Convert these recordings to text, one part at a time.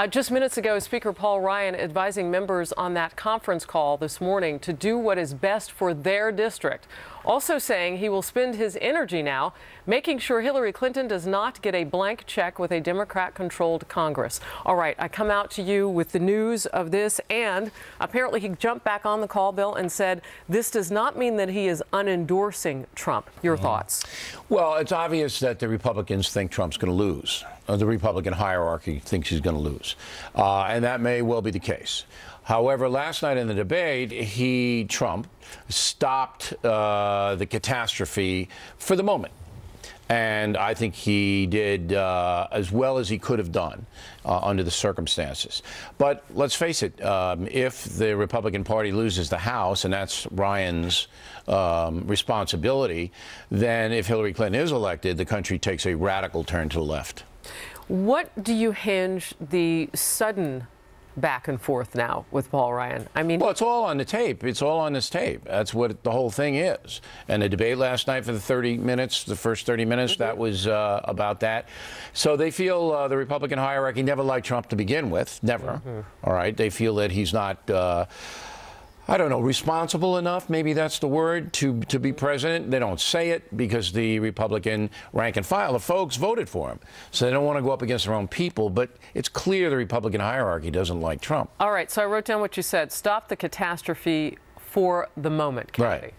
Just minutes ago, Speaker Paul Ryan advising members on that conference call this morning to do what is best for their district. Also saying he will spend his energy now making sure Hillary Clinton does not get a blank check with a Democrat-controlled Congress. All right, I come out to you with the news of this, and apparently he jumped back on the call, Bill, and said this does not mean that he is unendorsing Trump. Your thoughts? Well, it's obvious that the Republicans think Trump's going to lose. The Republican hierarchy thinks he's going to lose. And that may well be the case. However, last night in the debate, Trump, stopped the catastrophe for the moment. And I think he did as well as he could have done under the circumstances. But let's face it, if the Republican Party loses the House, and that's Ryan's responsibility, then if Hillary Clinton is elected, the country takes a radical turn to the left. What do you hinge the sudden back and forth now with Paul Ryan? I mean, well, it's all on the tape. It's all on this tape. That's what the whole thing is. And the debate last night for the 30 minutes, the first 30 minutes, that was about that. So they feel the Republican hierarchy never liked Trump to begin with. Never. All right. They feel that he's not I don't know, responsible enough, maybe that's the word, to be president. They don't say it because the Republican rank and file, the folks, voted for him. So they don't want to go up against their own people. But it's clear the Republican hierarchy doesn't like Trump. All right, so I wrote down what you said. Stop the catastrophe for the moment, Kathy. Right.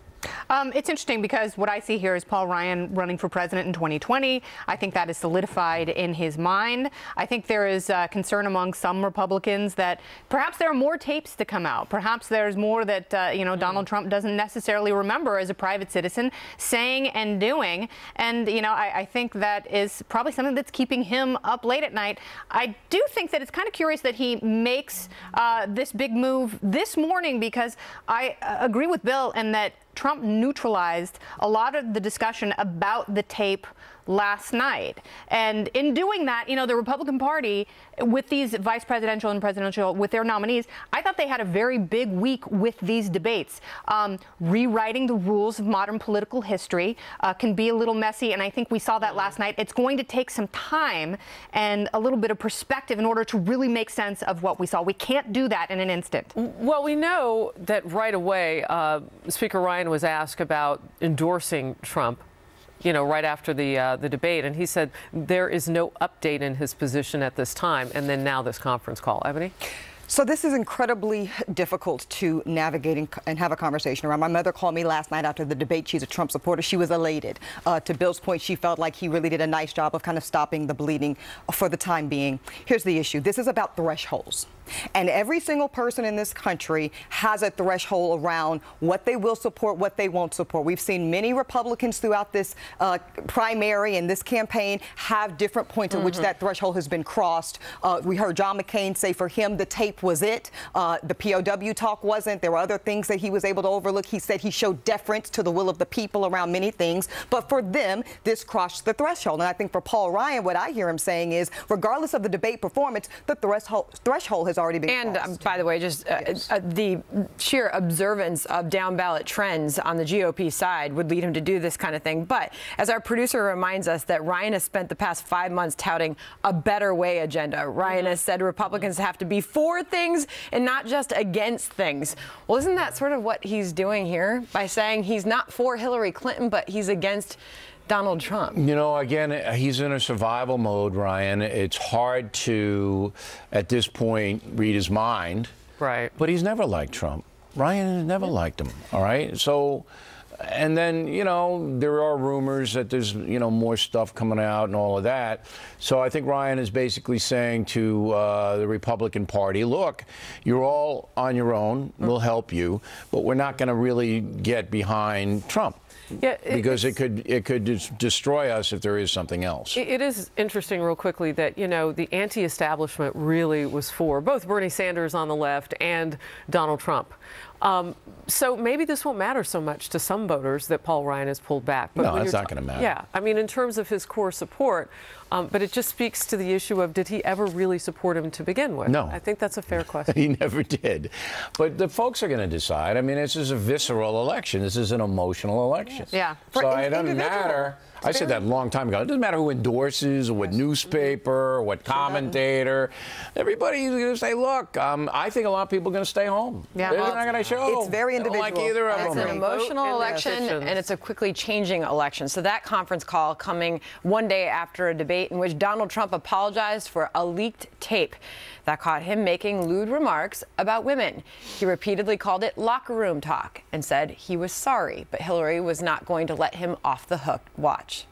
It's interesting because what I see here is Paul Ryan running for president in 2020. I think that is solidified in his mind. I think there is concern among some Republicans that perhaps there are more tapes to come out. Perhaps there's more that, Donald Trump doesn't necessarily remember as a private citizen saying and doing. And, I think that is probably something that's keeping him up late at night. I do think that it's kind of curious that he makes this big move this morning, because I agree with Bill in that Trump neutralized a lot of the discussion about the tape last night. And in doing that, the Republican Party, with these vice presidential and presidential, with their nominees, I thought they had a very big week with these debates. Rewriting the rules of modern political history can be a little messy, and I think we saw that last night. It's going to take some time and a little bit of perspective in order to really make sense of what we saw. We can't do that in an instant. Well, we know that right away, Speaker Ryan was asked about endorsing Trump, right after the debate, and he said there is no update in his position at this time. And then now this conference call. Ebony? So this is incredibly difficult to navigate and have a conversation around. My mother called me last night after the debate. She's a Trump supporter. She was elated. To Bill's point, she felt like he really did a nice job of kind of stopping the bleeding for the time being. Here's the issue. This is about thresholds. And every single person in this country has a threshold around what they will support, what they won't support. We've seen many Republicans throughout this primary and this campaign have different points at which that threshold has been crossed. We heard John McCain say for him the tape was it. The POW talk wasn't. There were other things that he was able to overlook. He said he showed deference to the will of the people around many things. But for them, this crossed the threshold. And I think for Paul Ryan, what I hear him saying is, regardless of the debate performance, the threshold has already been crossed. And by the way, just the sheer observance of down ballot trends on the GOP side would lead him to do this kind of thing. But as our producer reminds us, that Ryan has spent the past 5 months touting a better way agenda. Ryan has said Republicans have to be for things and not just against things. Well, isn't that sort of what he's doing here by saying he's not for Hillary Clinton, but he's against Donald Trump? Again, he's in a survival mode, Ryan. It's hard to, at this point, read his mind. Right. But he's never liked Trump. Ryan has never liked him, all right? So, and then, there are rumors that there's, more stuff coming out and all of that. So I think Ryan is basically saying to the Republican Party, look, you're all on your own. We'll help you. But we're not going to really get behind Trump. Yeah, because it could destroy us if there is something else. It is interesting, real quickly, that the anti-establishment really was for both Bernie Sanders on the left and Donald Trump So maybe this won't matter so much to some voters that Paul Ryan has pulled back. But no, it's not going to matter. Yeah, I mean, in terms of his core support, but it just speaks to the issue of, did he ever really support him to begin with? No. I think that's a fair question. He never did. But the folks are going to decide. I mean, this is a visceral election. This is an emotional election. Yeah. So it doesn't matter. I said that a long time ago. It doesn't matter who endorses or what newspaper or what commentator. Everybody's going to say, look, I think a lot of people are going to stay home. Yeah. They're not going to show. It's very individual. They don't like either of them. It's an emotional election, and it's a quickly changing election. So that conference call coming one day after a debate in which Donald Trump apologized for a leaked tape that caught him making lewd remarks about women. He repeatedly called it locker room talk and said he was sorry, but Hillary was not going to let him off the hook. Watch.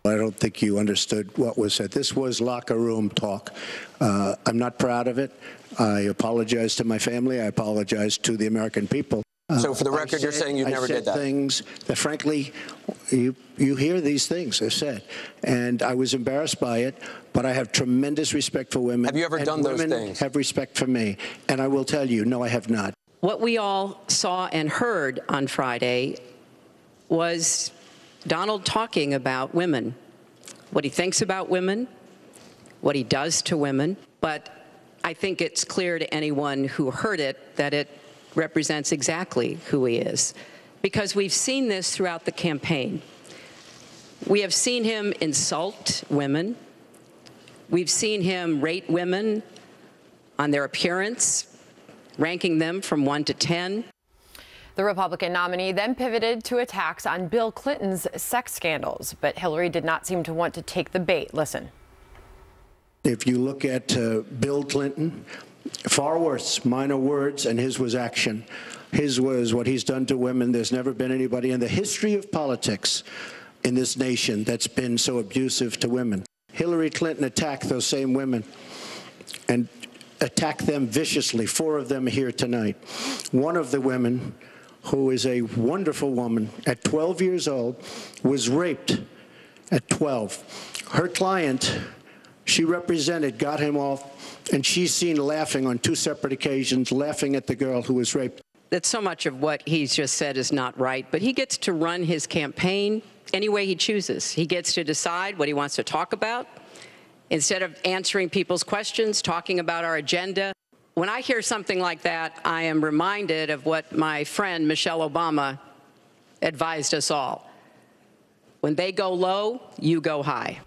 I don't think you understood what was said. This was locker room talk. I'm not proud of it. I apologize to my family. I apologize to the American people. So for the record, you're saying you never did that? I said things that, frankly, you hear these things are said. And I was embarrassed by it, but I have tremendous respect for women. Have you ever done those things? Women have respect for me. And I will tell you, no, I have not. What we all saw and heard on Friday was Donald talking about women, what he thinks about women, what he does to women. But I think it's clear to anyone who heard it that it represents exactly who he is, because we've seen this throughout the campaign. We have seen him insult women. We've seen him rate women on their appearance, ranking them from 1 to 10. The Republican nominee then pivoted to attacks on Bill Clinton's sex scandals, but Hillary did not seem to want to take the bait. Listen. If you look at Bill Clinton, far worse, minor words, and his was action. His was what he's done to women. There's never been anybody in the history of politics in this nation that's been so abusive to women. Hillary Clinton attacked those same women and attacked them viciously. 4 of them are here tonight. One of the women, who is a wonderful woman, at 12 years old, was raped at 12. Her client, she represented, got him off, and she's seen laughing on 2 separate occasions, laughing at the girl who was raped. That so much of what he's just said is not right, but he gets to run his campaign any way he chooses. He gets to decide what he wants to talk about. Instead of answering people's questions, talking about our agenda. When I hear something like that, I am reminded of what my friend Michelle Obama advised us all. When they go low, you go high.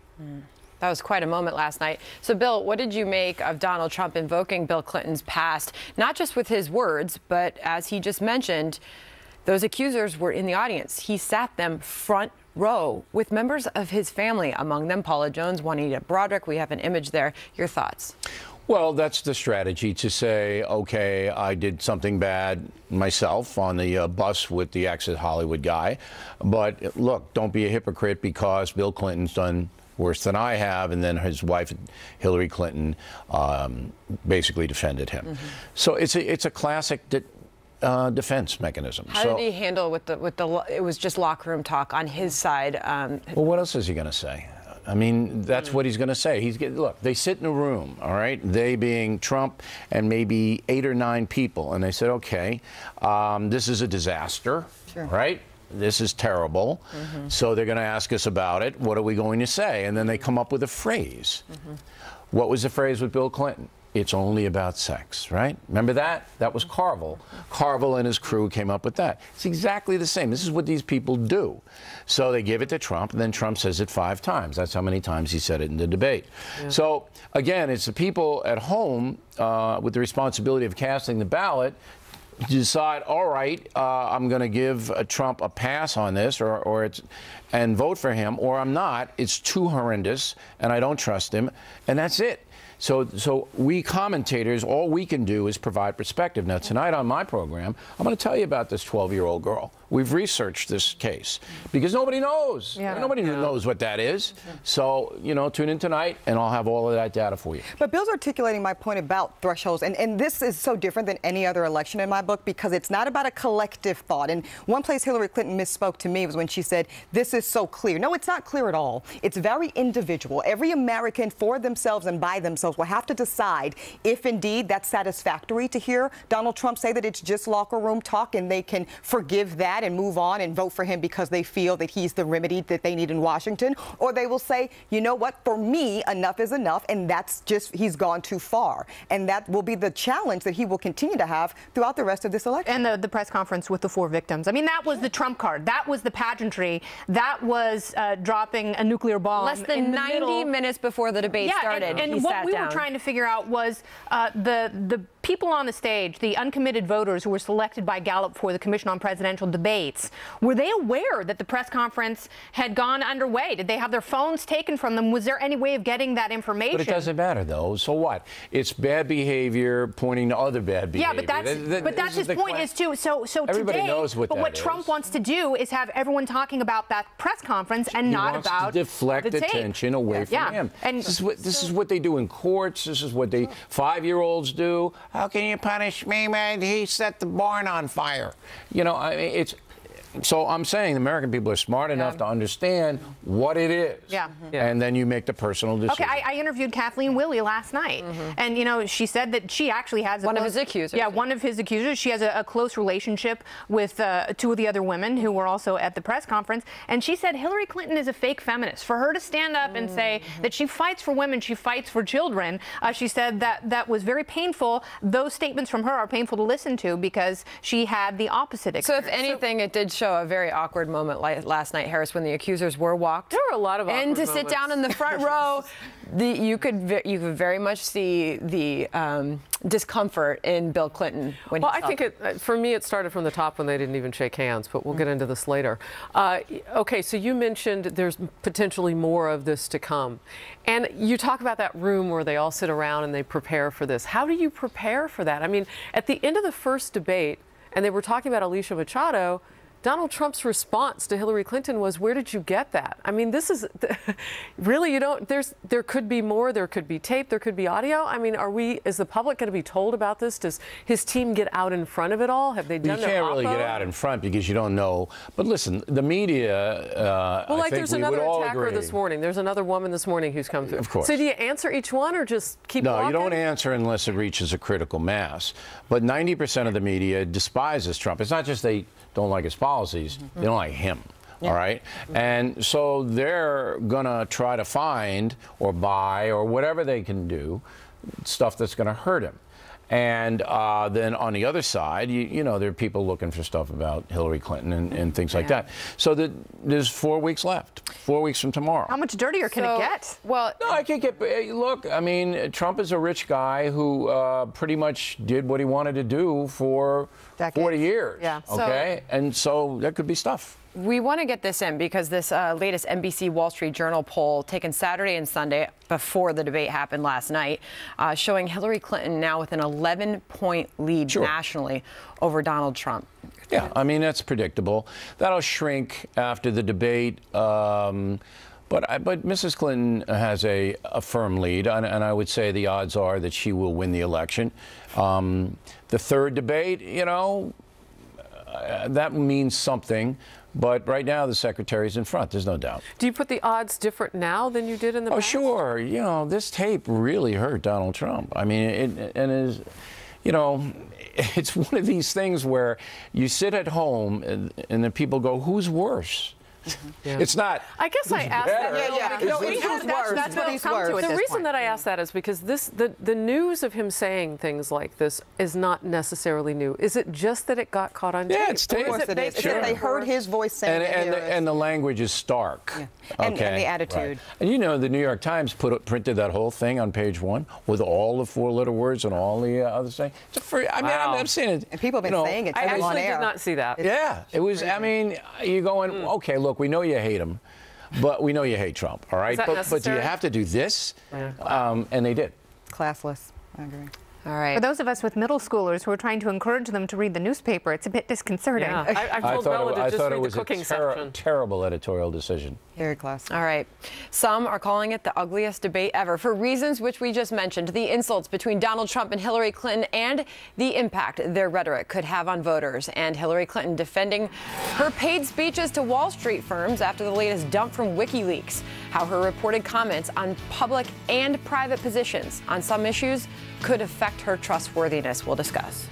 That was quite a moment last night. So, Bill, what did you make of Donald Trump invoking Bill Clinton's past, not just with his words, but as he just mentioned, those accusers were in the audience. He sat them front row with members of his family, among them Paula Jones, Juanita Broderick. We have an image there. Your thoughts? Well, that's the strategy, to say, okay, I did something bad myself on the bus with the Exit Hollywood guy. But look, don't be a hypocrite, because Bill Clinton's done worse than I have, and then his wife, Hillary Clinton, basically defended him. So it's a classic defense mechanism. How did he handle with the? It was just locker room talk on his side. Well, what else is he going to say? I mean, that's what he's going to say. Look, they sit in a room, all right? They being Trump and maybe 8 or 9 people, and they said, okay, this is a disaster, right? This is terrible. So they're going to ask us about it. What are we going to say? And then they come up with a phrase. What was the phrase with Bill Clinton? It's only about sex, right? Remember that? That was Carville. Carville and his crew came up with that. It's exactly the same. This is what these people do. So they give it to Trump, and then Trump says it 5 times. That's how many times he said it in the debate. So, again, it's the people at home with the responsibility of casting the ballot decide, all right, I'm going to give Trump a pass on this, and vote for him, or I'm not. It's too horrendous, and I don't trust him, and that's it. So we commentators, all we can do is provide perspective. Now, tonight on my program, I'm going to tell you about this 12-year-old girl. We've researched this case because nobody knows. Nobody knows what that is. So, tune in tonight, and I'll have all of that data for you. But Bill's articulating my point about thresholds, and this is so different than any other election in my book, because it's not about a collective thought. And one place Hillary Clinton misspoke to me was when she said, this is so clear. No, it's not clear at all. It's very individual. Every American, for themselves and by themselves, officials will have to decide if indeed that's satisfactory to hear Donald Trump say that it's just locker room talk and they can forgive that and move on and vote for him because they feel that he's the remedy that they need in Washington, or they will say, you know what, for me, enough is enough, and that's just, he's gone too far. And that will be the challenge that he will continue to have throughout the rest of this election. And the press conference with the 4 victims. I mean, that was the trump card. That was the pageantry. That was dropping a nuclear bomb. Less than 90 minutes before the debate started. And what we were trying to figure out was the people on the stage, the uncommitted voters who were selected by Gallup for the Commission on Presidential Debates, were they aware that the press conference had gone underway? Did they have their phones taken from them? Was there any way of getting that information? But it doesn't matter, though. So what? It's bad behavior pointing to other bad behavior. Yeah, but that's his point is, too. So everybody today, knows what but that what is. Trump wants to do is have everyone talking about that press conference and not about to deflect the tape. attention away from him. And this is what they do in courts. This is what they 5-year-olds do. How can you punish me, man? He set the barn on fire. You know, I mean, it's. So I'm saying the American people are smart enough to understand what it is. Yeah. And then you make the personal decision. Okay, I interviewed Kathleen Willey last night, and, you know, she said that she actually has one of his accusers. Yeah, one of his accusers. She has a close relationship with 2 of the other women who were also at the press conference, and she said Hillary Clinton is a fake feminist. For her to stand up and say that she fights for women, she fights for children, she said that was very painful. Those statements from her are painful to listen to because she had the opposite experience. So if anything, it did show a very awkward moment last night, Harris, when the accusers were walked. There were a lot of awkward and to moments. sit down in the front row, you could very much see the discomfort in Bill Clinton. When I think for me it started from the top when they didn't even shake hands, but we'll get into this later. Okay, so you mentioned there's potentially more of this to come, and you talk about that room where they all sit around and they prepare for this. How do you prepare for that? I mean, at the end of the first debate, and they were talking about Alicia Machado, Donald Trump's response to Hillary Clinton was, "Where did you get that?" I mean, this is really, you don't, there could be more, there could be tape, there could be audio. I mean, is the public going to be told about this? Does his team get out in front of it all? Have they done their You can't really get out in front because you don't know. But listen, the media, well, like there's another attacker this morning. There's another woman this morning who's come through. Of course. So do you answer each one or just keep walking? No, you don't answer unless it reaches a critical mass. But 90% of the media despises Trump. It's not just they don't like his policies, they don't like him. All right. And so they're going to try to find or buy or whatever they can do stuff that's going to hurt him. And then on the other side, you know, there are people looking for stuff about Hillary Clinton and things like that. So there's 4 weeks left, 4 weeks from tomorrow. How much dirtier can it get? Well, no, I can't get. Look, I mean, Trump is a rich guy who pretty much did what he wanted to do for decades. 40 years. Yeah. Okay. And so there could be stuff. We want to get this in because this latest NBC Wall Street Journal poll taken Saturday and Sunday before the debate happened last night, showing Hillary Clinton now with an 11-point lead nationally over Donald Trump. Yeah, I mean, that's predictable. That'll shrink after the debate. But Mrs. Clinton has a firm lead, and I would say the odds are that she will win the election. The third debate, you know, that means something. But right now, the secretary's in front. There's no doubt. Do you put the odds different now than you did in the past? Oh, sure. You know, this tape really hurt Donald Trump. I mean, you know, it's one of these things where you sit at home and the people go, "Who's worse?" It's not. I guess I asked that. That's what it's come to at The this reason point. that I asked that is because the news of him saying things like this is not necessarily new. Is it just that it got caught on tape? Yeah, it's tape. Of course it is. Sure. They heard his voice saying and the language is stark. Yeah. Okay? And the attitude. Right. And you know, the New York Times printed that whole thing on page 1 with all the 4-letter words and all the other things. I mean, I'm saying it. And people have been saying it. I on actually air. did not see that. Yeah, it was. I mean, you're going, okay, look, we know you hate him, but we know you hate Trump, all right? Is that But do you necessary? have to do this? Yeah. And they did. Classless. I agree. All right. For those of us with middle schoolers who are trying to encourage them to read the newspaper, it's a bit disconcerting. Yeah. I told Bella to just read the cooking section. Terrible editorial decision. Very classy. All right. Some are calling it the ugliest debate ever for reasons which we just mentioned, the insults between Donald Trump and Hillary Clinton and the impact their rhetoric could have on voters, and Hillary Clinton defending her paid speeches to Wall Street firms after the latest dump from WikiLeaks. how her reported comments on public and private positions on some issues could affect her trustworthiness. We'll discuss.